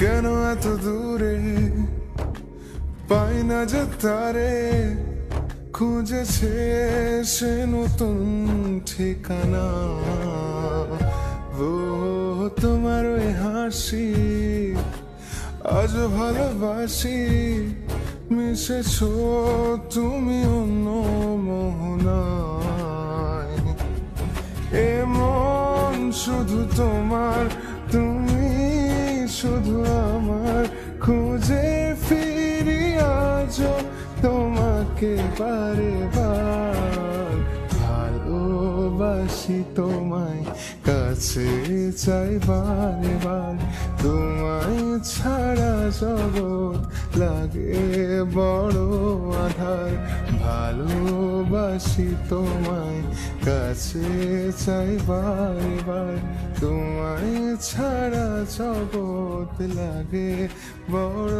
কেন এত দূরে পাই না যে তারে, খুঁজেছে সে নতুন ঠিকানা। ও তোমার ওই হাসি আজ ভালোবাসি, মিশেছো তুমি অন্য মোহনায়। এমন শুধু তোমার, তুমি শুধু আমার, খুঁজে ফিরি আজও তোমাকে বারে বার। ভালোবাসি তোমায়, কাছে চাই বারে বার, তোমায় ছাড়া জগৎ লাগে বড় আধার। ভালোবাসি তোমায়, কাছে চাই বারে বার, তোমায় ছাড়া জগৎ লাগে বড়